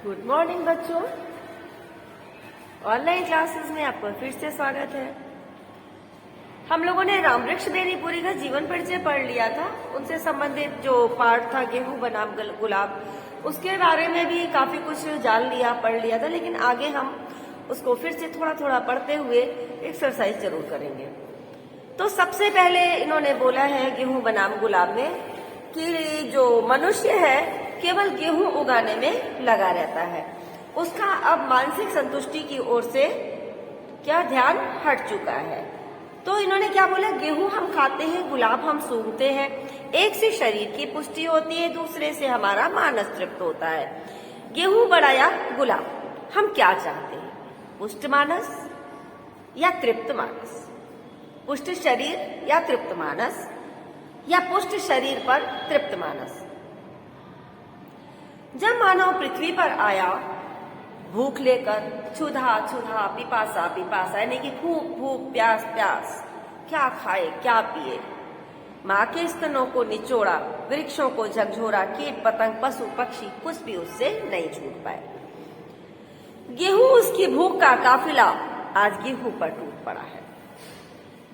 Good morning बच्चों। Online classes में आपका फिर से स्वागत है। हम लोगों ने रामवृक्ष बेनीपुरी का जीवन परिचय पढ़ लिया था। उनसे संबंधित जो पार्ट था गेहूं बनाम गुलाब, उसके बारे में भी काफी कुछ जान लिया, पढ़ लिया था, लेकिन आगे हम उसको फिर से थोड़ा थोड़ा पढ़ते हुए एक्सरसाइज जरूर करेंगे। तो सबसे पहले इन्होंने बोला है गेहूं बनाम गुलाब में कि जो मनुष्य है केवल गेहूं उगाने में लगा रहता है, उसका अब मानसिक संतुष्टि की ओर से क्या ध्यान हट चुका है। तो इन्होंने क्या बोला, गेहूं हम खाते हैं, गुलाब हम सूंघते हैं। एक से शरीर की पुष्टि होती है, दूसरे से हमारा मानस तृप्त होता है। गेहूं बड़ा या गुलाब, हम क्या चाहते हैं, पुष्ट मानस या तृप्त मानस, पुष्ट शरीर या तृप्त मानस, या पुष्ट शरीर पर तृप्त मानस। जब मानव पृथ्वी पर आया भूख लेकर, क्षुधा क्षुधा, पिपासा पिपासा, यानी कि भूख भूख, प्यास प्यास, क्या खाए क्या पिए, माँ के स्तनों को निचोड़ा, वृक्षों को झकझोरा, कीट पतंग पशु पक्षी कुछ भी उससे नहीं छूट पाए। गेहूं उसकी भूख का काफिला आज गेहूं पर टूट पड़ा है।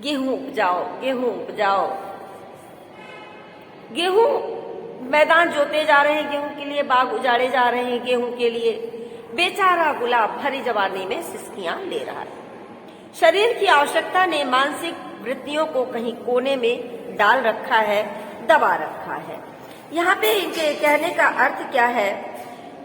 गेहूं उपजाओ, गेहूं उपजाओ। गेहूं मैदान जोते जा रहे हैं, गेहूं के लिए बाग उजाड़े जा रहे हैं, गेहूं के लिए। बेचारा गुलाब भरी जवानी में सिसकियां ले रहा है। शरीर की आवश्यकता ने मानसिक वृत्तियों को कहीं कोने में डाल रखा है, दबा रखा है। यहाँ पे इनके कहने का अर्थ क्या है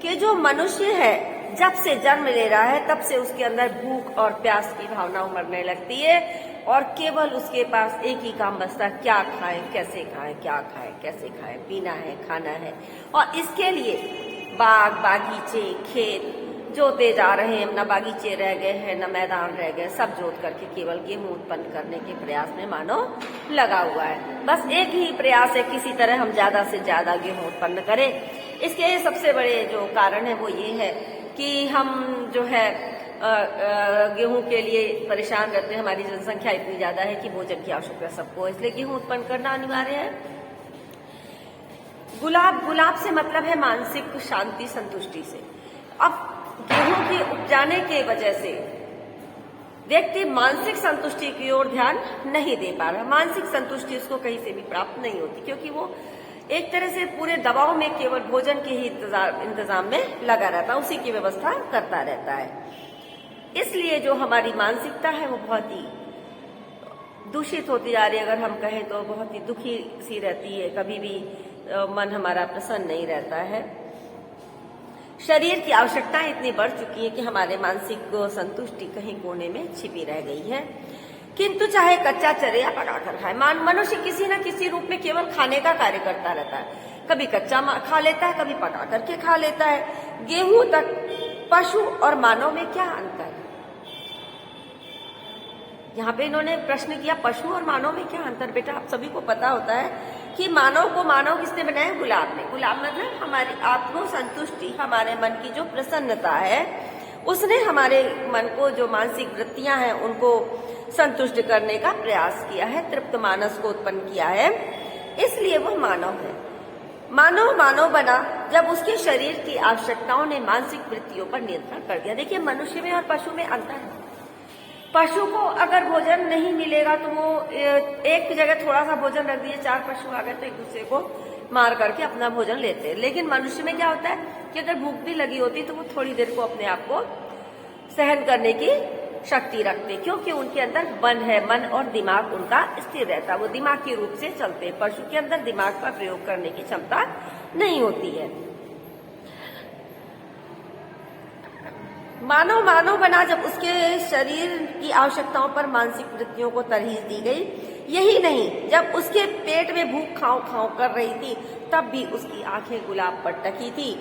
कि जो मनुष्य है जब से जन्म ले रहा है तब से उसके अंदर भूख और प्यास की भावना उमड़ने लगती है, और केवल उसके पास एक ही काम बचता है, क्या खाएं कैसे खाएं, क्या खाएं कैसे खाएं, पीना है खाना है। और इसके लिए बाग बागीचे खेत जोते जा रहे हैं, न बागीचे रह गए हैं न मैदान रह गए, सब जोत करके केवल गेहूं उत्पन्न करने के प्रयास में मानव लगा हुआ है। बस एक ही प्रयास है, किसी तरह हम ज्यादा से ज्यादा गेहूं उत्पन्न करें। इसके सबसे बड़े जो कारण है वो ये है कि हम जो है गेहूं के लिए परेशान रहते हैं। हमारी जनसंख्या इतनी ज्यादा है कि भोजन की आवश्यकता सबको, इसलिए गेहूं उत्पन्न करना अनिवार्य है। गुलाब से मतलब है मानसिक शांति संतुष्टि से। अब गेहूं की उपजाने के वजह से व्यक्ति मानसिक संतुष्टि की ओर ध्यान नहीं दे पा रहा। मानसिक संतुष्टि उसको कहीं से भी प्राप्त नहीं होती, क्योंकि वो एक तरह से पूरे दबाव में केवल भोजन के ही इंतजाम में लगा रहता है, उसी की व्यवस्था करता रहता है। इसलिए जो हमारी मानसिकता है वो बहुत ही दूषित होती जा रही है। अगर हम कहें तो बहुत ही दुखी सी रहती है, कभी भी मन हमारा प्रसन्न नहीं रहता है। शरीर की आवश्यकताएं इतनी बढ़ चुकी है कि हमारे मानसिक संतुष्टि कहीं कोने में छिपी रह गई है। किंतु चाहे कच्चा चरे या पका कर खाए, मनुष्य किसी न किसी रूप में केवल खाने का कार्य करता रहता है। कभी कच्चा खा लेता है, कभी पका करके खा लेता है। गेहूं तक पशु और मानव में क्या अंतर है? यहाँ पे इन्होंने प्रश्न किया, पशु और मानव में क्या अंतर? बेटा आप सभी को पता होता है कि मानव को मानव किसने बनाया? गुलाब ने। गुलाब मतलब हमारी आत्म संतुष्टि, हमारे मन की जो प्रसन्नता है उसने हमारे मन को, जो मानसिक वृत्तियां हैं उनको संतुष्ट करने का प्रयास किया है, तृप्त मानस को उत्पन्न किया है, इसलिए वो मानव है। मानव बना जब उसके शरीर की आवश्यकताओं ने मानसिक वृत्तियों पर नियंत्रण कर दिया। देखिए मनुष्य में और पशु में अंतर है। पशु को अगर भोजन नहीं मिलेगा तो वो एक जगह थोड़ा सा भोजन रख दिए, चार पशु आ गए तो एक दूसरे को मार करके अपना भोजन लेते हैं। लेकिन मनुष्य में क्या होता है कि अगर भूख भी लगी होती तो वो थोड़ी देर को अपने आप को सहन करने की शक्ति रखते, क्योंकि उनके अंदर मन है, मन और दिमाग उनका स्थिर रहता है, वो दिमागी रूप से चलते हैं। पशु के अंदर दिमाग का प्रयोग करने की क्षमता नहीं होती है। मानव बना जब उसके शरीर की आवश्यकताओं पर मानसिक वृत्तियों को तरजीह दी गई। यही नहीं, जब उसके पेट में भूख खाओ खाओ कर रही थी तब भी उसकी आंखें गुलाब पर टकी थी।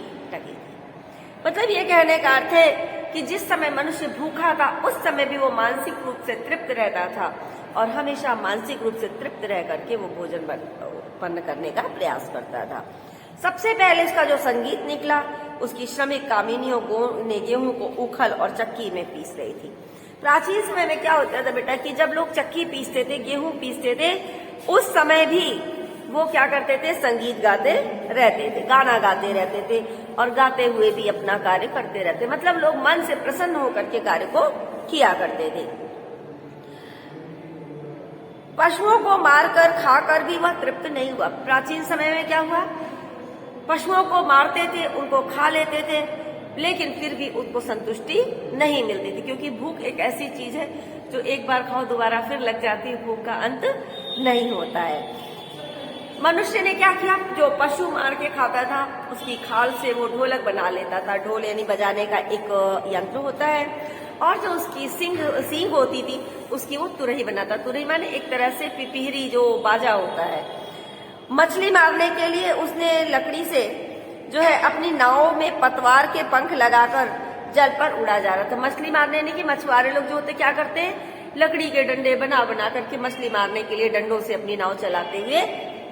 मतलब ये कहने का अर्थ है कि जिस समय मनुष्य भूखा था उस समय भी वो मानसिक रूप से तृप्त रहता था, और हमेशा मानसिक रूप से तृप्त रह करके वो भोजन उत्पन्न करने का प्रयास करता था। सबसे पहले उसका जो संगीत निकला, उसकी श्रमिक कामिनियों ने गेहूं को उखल और चक्की में पीस रही थी। प्राचीन समय में क्या होता था बेटा कि जब लोग चक्की पीसते थे, गेहूं पीसते थे, उस समय भी वो क्या करते थे, संगीत गाते रहते थे, गाना गाते रहते थे और गाते हुए भी अपना कार्य करते रहते। मतलब लोग मन से प्रसन्न होकर के कार्य को किया करते थे। पशुओं को मारकर खाकर भी वह तृप्त नहीं हुआ। प्राचीन समय में क्या हुआ, पशुओं को मारते थे, उनको खा लेते थे, लेकिन फिर भी उनको संतुष्टि नहीं मिलती थी, क्योंकि भूख एक ऐसी चीज है जो एक बार खाओ दोबारा फिर लग जाती है, भूख का अंत नहीं होता है। मनुष्य ने क्या किया, जो पशु मार के खाता था उसकी खाल से वो ढोलक बना लेता था। ढोल यानी बजाने का एक यंत्र होता है, और जो उसकी सींग होती थी उसकी वो तुरही बनाता। तुरही माने एक तरह से पिपीहरी जो बाजा होता है। मछली मारने के लिए उसने लकड़ी से जो है अपनी नाव में पतवार के पंख लगाकर जल पर उड़ा जा रहा था। मछली मारने नहीं कि मछुआरे लोग जो होते क्या करते हैं, लकड़ी के डंडे बना बना करके मछली मारने के लिए डंडों से अपनी नाव चलाते हुए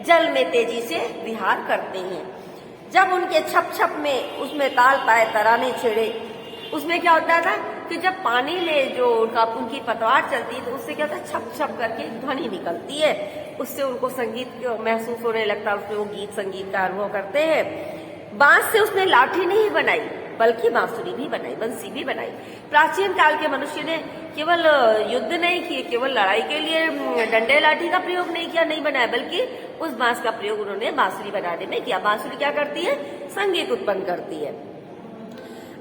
जल में तेजी से विहार करते हैं। जब उनके छप छप में उसमें ताल पाए तराने छेड़े, उसमें क्या होता था कि जब पानी में जो उनकी पतवार चलती है तो उससे क्या होता है, छप छप करके ध्वनि निकलती है, उससे उनको संगीत महसूस होने लगता है, उसमें वो गीत संगीत का अनुभव करते हैं। बांस से उसने लाठी नहीं बनाई बल्कि बांसुरी भी बनाई, बंसी भी बनाई। प्राचीन काल के मनुष्य ने केवल युद्ध नहीं किए, केवल लड़ाई के लिए डंडे लाठी का प्रयोग नहीं किया, नहीं बनाया, बल्कि उस बांस का प्रयोग उन्होंने बांसुरी बनाने में किया। बांसुरी क्या करती है, संगीत उत्पन्न करती है।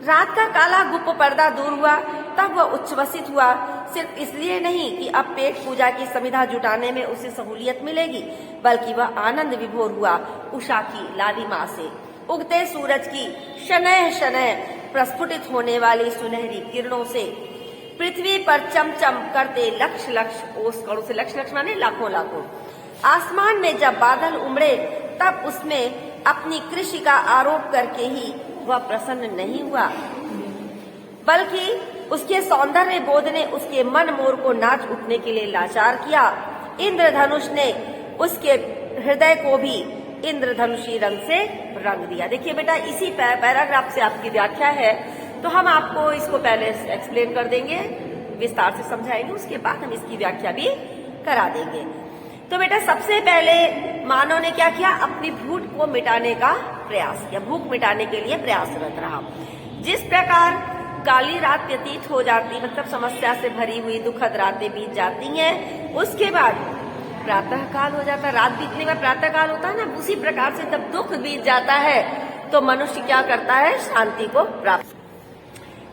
रात का काला गुप्त पर्दा दूर हुआ, तब वह उच्छ्वसित हुआ, सिर्फ इसलिए नहीं कि अब पेट पूजा की समिधा जुटाने में उसे सहूलियत मिलेगी, बल्कि वह आनंद विभोर हुआ उषा की लालिमा से, उगते सूरज की शनैः शनैः प्रस्फुटित होने वाली सुनहरी किरणों से, पृथ्वी पर चमचम करते लक्ष लक्ष ओस कणों से। लक्ष लक्ष माने लाखों लाखों। आसमान में जब बादल उमड़े तब उसमें अपनी कृषि का आरोप करके ही वह प्रसन्न नहीं हुआ, बल्कि उसके सौंदर्य बोध ने उसके मन मोर को नाच उठने के लिए लाचार किया। इंद्रधनुष ने उसके हृदय को भी इंद्रधनुषी रंग से रंग दिया। देखिए बेटा, इसी पैराग्राफ से आपकी व्याख्या है, तो हम आपको इसको पहले एक्सप्लेन कर देंगे, विस्तार से समझाएंगे, उसके बाद हम इसकी व्याख्या भी करा देंगे। तो बेटा, सबसे पहले मानव ने क्या किया, अपनी भूख को मिटाने का प्रयास किया, भूख मिटाने के लिए प्रयासरत रहा। जिस प्रकार काली रात व्यतीत हो जाती, मतलब समस्या से भरी हुई दुखद रातें बीत जाती हैं, उसके बाद प्रातः काल हो जाता है, रात बीतने में प्रातः काल होता है ना, उसी प्रकार से जब दुख बीत जाता है तो मनुष्य क्या करता है, शांति को प्राप्त।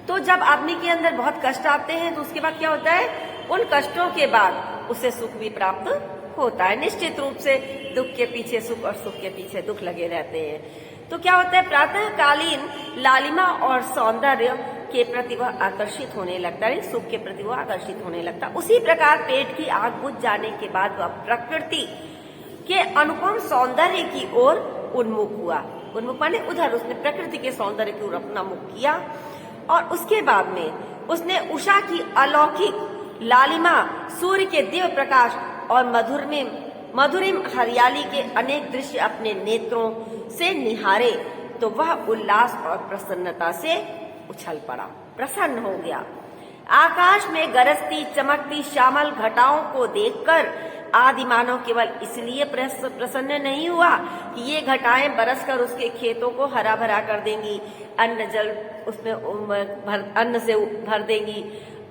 तो जब आदमी के अंदर बहुत कष्ट आते हैं तो उसके बाद क्या होता है, उन कष्टों के बाद उसे सुख भी प्राप्त होता है। निश्चित रूप से दुख के पीछे सुख और सुख के पीछे दुख लगे रहते हैं। तो क्या होता है, प्रातःकालीन लालिमा और सौंदर्य के प्रति वह आकर्षित होने लगता है, सुख के प्रति वह आकर्षित होने लगता है। उसी प्रकार पेट की आग बुझ जाने के बाद वह प्रकृति के अनुपम सौंदर्य की ओर उन्मुख हुआ। उन्मुख माने उधर, उसने प्रकृति के सौंदर्य की ओर अपना मुख किया, और उसके बाद में उसने उषा की अलौकिक लालिमा, सूर्य के दिव्य प्रकाश और मधुरिम हरियाली के अनेक दृश्य अपने नेत्रों से निहारे, तो वह उल्लास और प्रसन्नता से उछल पड़ा, प्रसन्न हो गया। आकाश में गरजती चमकती श्यामल घटाओं को देखकर आदि मानव केवल इसलिए प्रसन्न नहीं हुआ कि ये घटाएं बरसकर उसके खेतों को हरा भरा कर देंगी, अन्न जल उसमें अन्न से भर देंगी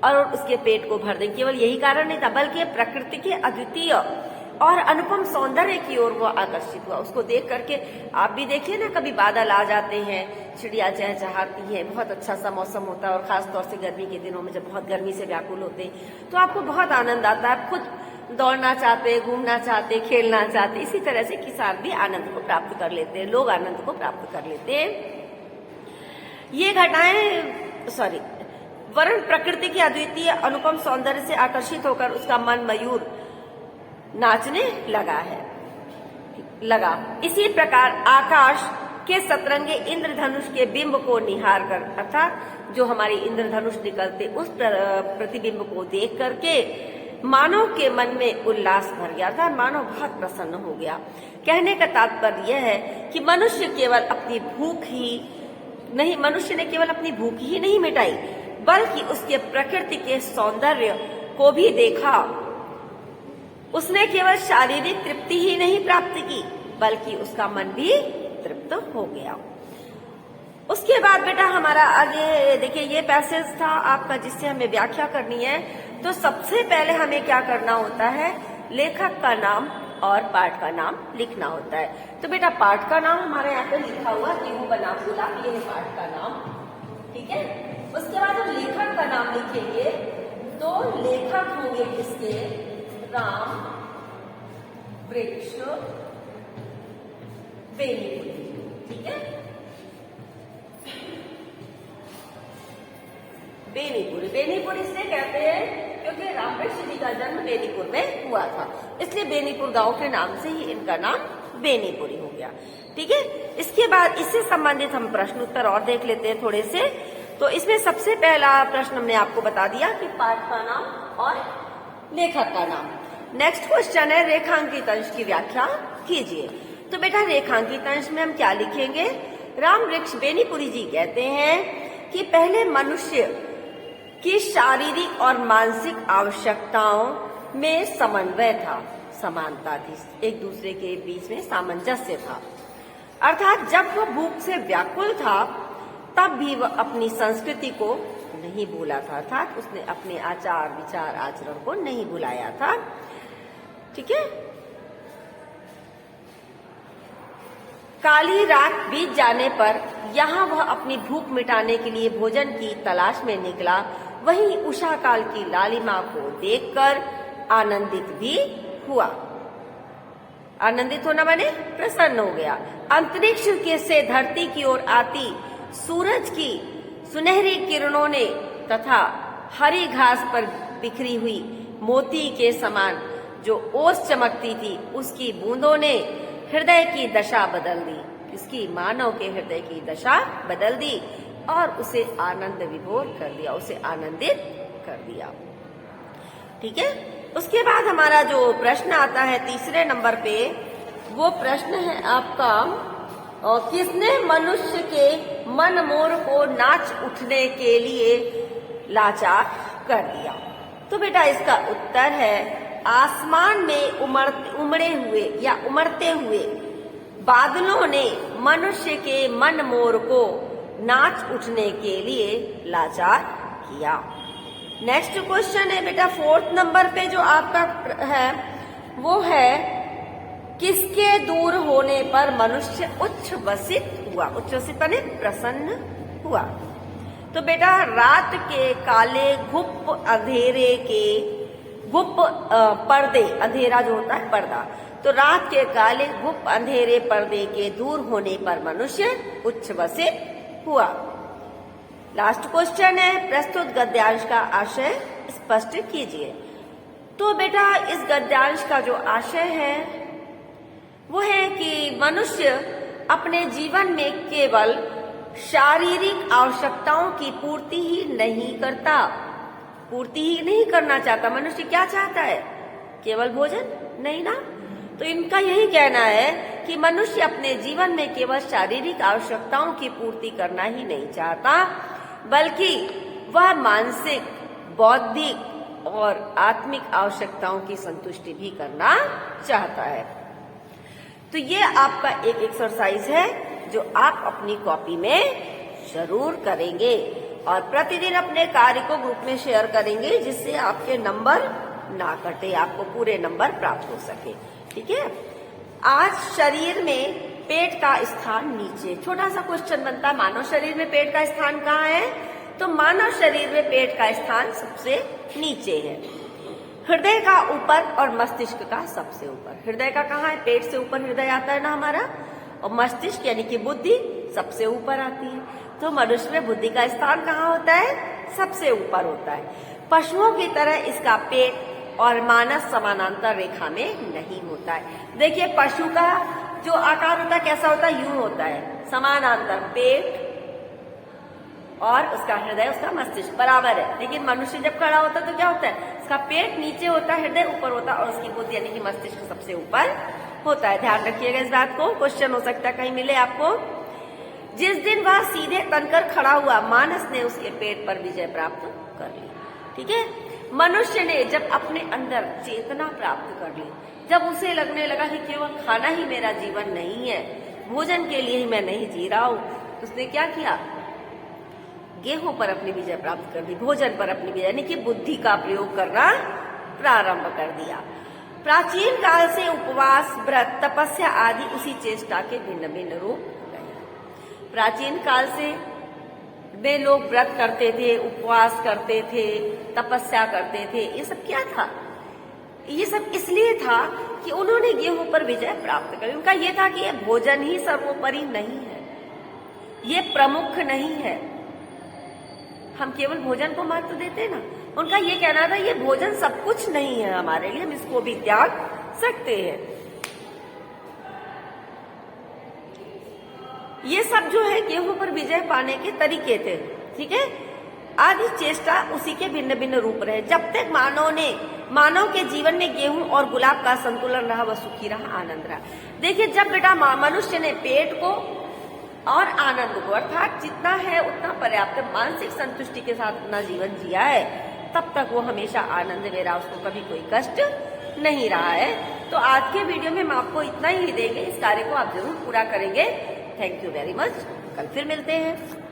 और उसके पेट को भर देंगी, केवल यही कारण नहीं था, बल्कि प्रकृति के अद्वितीय और अनुपम सौंदर्य की ओर वो आकर्षित हुआ। उसको देख करके आप भी देखिए ना, कभी बादल आ जाते हैं, चिड़िया चहचहाती है, बहुत अच्छा सा मौसम होता है, और खास तौर से गर्मी के दिनों में जब बहुत गर्मी से व्याकुल होते हैं तो आपको बहुत आनंद आता है, खुद दौड़ना चाहते, घूमना चाहते, खेलना चाहते। इसी तरह से किसान भी आनंद को प्राप्त कर लेते हैं, लोग आनंद को प्राप्त कर लेते हैं। ये घटाएं वर्ण प्रकृति की अद्वितीय अनुपम सौंदर्य से आकर्षित होकर उसका मन मयूर नाचने लगा। इसी प्रकार आकाश के सतरंगे इंद्रधनुष के बिंब को निहार कर, अर्थात जो हमारी इंद्रधनुष निकलते उस प्रतिबिंब को देख करके मानव के मन में उल्लास भर गया था, मानव बहुत प्रसन्न हो गया। कहने का तात्पर्य यह है कि मनुष्य ने केवल अपनी भूख ही नहीं मिटाई, बल्कि उसके प्रकृति के सौंदर्य को भी देखा उसने केवल शारीरिक तृप्ति ही नहीं प्राप्त की बल्कि उसका मन भी तृप्त हो गया। उसके बाद बेटा हमारा आगे देखिए, ये पैसेज था आपका जिससे हमें व्याख्या करनी है। तो सबसे पहले हमें क्या करना होता है, लेखक का नाम और पाठ का नाम लिखना होता है। तो बेटा पाठ का नाम हमारे यहाँ पे लिखा हुआ गेहूं बनाम गुलाब, ये है पाठ का नाम, ठीक है। उसके बाद हम लेखक का नाम लिखेंगे, तो लेखक होंगे किसके, राम वृक्ष बेनीपुरी, ठीक है। बेनीपुरी, बेनीपुर इसलिए कहते हैं क्योंकि रामवृक्ष जी का जन्म बेनीपुर में हुआ था, इसलिए बेनीपुर गांव के नाम से ही इनका नाम बेनीपुरी हो गया, ठीक है। इसके बाद इससे संबंधित हम प्रश्न उत्तर और देख लेते हैं थोड़े से। तो इसमें सबसे पहला प्रश्न हमने आपको बता दिया कि पाठ का नाम और लेखक का नाम। नेक्स्ट क्वेश्चन है रेखांकित अंश की व्याख्या कीजिए। तो बेटा रेखांकित अंश में हम क्या लिखेंगे, रामवृक्ष बेनीपुरी जी कहते हैं कि पहले मनुष्य की शारीरिक और मानसिक आवश्यकताओं में समन्वय था, समानता थी, एक दूसरे के बीच में सामंजस्य था। अर्थात जब वह भूख से व्याकुल था तब भी वह अपनी संस्कृति को नहीं भूला था, अर्थात उसने अपने आचार विचार आचरण को नहीं भुलाया था, ठीक है। काली रात बीत जाने पर यहाँ वह अपनी भूख मिटाने के लिए भोजन की तलाश में निकला। वहीं उषा काल की लालिमा को देखकर आनंदित भी हुआ। आनंदित होना माने प्रसन्न हो गया। अंतरिक्ष के से धरती की ओर आती सूरज की सुनहरी किरणों ने तथा हरी घास पर बिखरी हुई मोती के समान जो ओस चमकती थी, उसकी बूंदों ने हृदय की दशा बदल दी, इसकी मानव के हृदय की दशा बदल दी और उसे आनंद विभोर कर दिया, उसे आनंदित कर दिया, ठीक है। उसके बाद हमारा जो प्रश्न आता है तीसरे नंबर पे, वो प्रश्न है आपका, किसने मनुष्य के मन मोर को नाच उठने के लिए लाचार कर दिया। तो बेटा इसका उत्तर है, आसमान में उमड़े हुए या उमड़ते हुए बादलों ने मनुष्य के मन मोर को नाच उठने के लिए लाचार किया। नेक्स्ट क्वेश्चन है बेटा फोर्थ नंबर पे जो आपका है वो है, किसके दूर होने पर मनुष्य उच्छ्वसित हुआ। उच्छ्वसित माने प्रसन्न हुआ। तो बेटा रात के काले घुप अंधेरे के घुप पर्दे, अंधेरा जो होता है पर्दा, तो रात के काले घुप अंधेरे पर्दे के दूर होने पर मनुष्य उच्छ्वसित हुआ। लास्ट क्वेश्चन है, प्रस्तुत गद्यांश का आशय स्पष्ट कीजिए। तो बेटा इस गद्यांश का जो आशय है वो है कि मनुष्य अपने जीवन में केवल शारीरिक आवश्यकताओं की पूर्ति ही नहीं करता, पूर्ति ही नहीं करना चाहता। मनुष्य क्या चाहता है, केवल भोजन नहीं ना। तो इनका यही कहना है कि मनुष्य अपने जीवन में केवल शारीरिक आवश्यकताओं की पूर्ति करना ही नहीं चाहता, बल्कि वह मानसिक, बौद्धिक और आत्मिक आवश्यकताओं की संतुष्टि भी करना चाहता है। तो ये आपका एक एक्सरसाइज है जो आप अपनी कॉपी में जरूर करेंगे और प्रतिदिन अपने कार्य को ग्रुप में शेयर करेंगे, जिससे आपके नंबर ना कटे, आपको पूरे नंबर प्राप्त हो सके, ठीक है। आज शरीर में पेट का स्थान नीचे, छोटा सा क्वेश्चन बनता है, मानव शरीर में पेट का स्थान कहाँ है। तो मानव शरीर में पेट का स्थान सबसे नीचे है, हृदय का ऊपर और मस्तिष्क का सबसे ऊपर। हृदय का कहाँ है, पेट से ऊपर हृदय आता है ना हमारा, और मस्तिष्क यानी कि बुद्धि सबसे ऊपर आती है। तो मनुष्य में बुद्धि का स्थान कहाँ होता है, सबसे ऊपर होता है। पशुओं की तरह इसका पेट और मानस समानांतर रेखा में नहीं होता है। देखिए पशु का जो आकार होता है कैसा होता है, यूं होता है, समानांतर पेट और उसका हृदय, उसका मस्तिष्क बराबर है। लेकिन मनुष्य जब खड़ा होता है तो क्या होता है, उसका पेट नीचे होता है, हृदय ऊपर होता है और उसकी बुद्धि यानी कि मस्तिष्क सबसे ऊपर होता है। ध्यान रखिएगा इस बात को, क्वेश्चन हो सकता है कहीं मिले आपको। जिस दिन वह सीधे तनकर खड़ा हुआ, मानस ने उसके पेट पर विजय प्राप्त कर ली, ठीक है। मनुष्य ने जब अपने अंदर चेतना प्राप्त कर ली, जब उसे लगने लगा कि केवल खाना ही मेरा जीवन नहीं है, भोजन के लिए ही मैं नहीं जी रहा हूं, तो उसने क्या किया? गेहूं पर अपनी विजय प्राप्त कर दी, भोजन पर अपनी विजय, यानी कि बुद्धि का प्रयोग करना प्रारंभ कर दिया। प्राचीन काल से उपवास, व्रत, तपस्या आदि उसी चेष्टा के भिन्न भिन्न रूप गए। प्राचीन काल से वे लोग व्रत करते थे, उपवास करते थे, तपस्या करते थे। ये सब क्या था? ये सब इसलिए था कि उन्होंने गेहूं पर विजय प्राप्त करी। उनका ये था कि ये भोजन ही सर्वोपरि नहीं है, ये प्रमुख नहीं है। हम केवल भोजन को महत्व देते ना, उनका ये कहना था ये भोजन सब कुछ नहीं है हमारे लिए, हम इसको भी त्याग सकते हैं। ये सब जो है गेहूं पर विजय पाने के तरीके थे, ठीक है। आज इस चेष्टा उसी के भिन्न भिन्न रूप रहे। जब तक मानव के जीवन में गेहूं और गुलाब का संतुलन रहा, वह सुखी रहा, आनंद रहा। देखिए, जब बेटा मनुष्य ने पेट को और आनंद को, अर्थात जितना है उतना पर्याप्त मानसिक संतुष्टि के साथ अपना जीवन जिया है, तब तक वो हमेशा आनंद में रहा, उसको कभी कोई कष्ट नहीं रहा है। तो आज के वीडियो में हम आपको इतना ही देंगे, इस कार्य को आप जरूर पूरा करेंगे। Thank you very much. कल फिर मिलते हैं।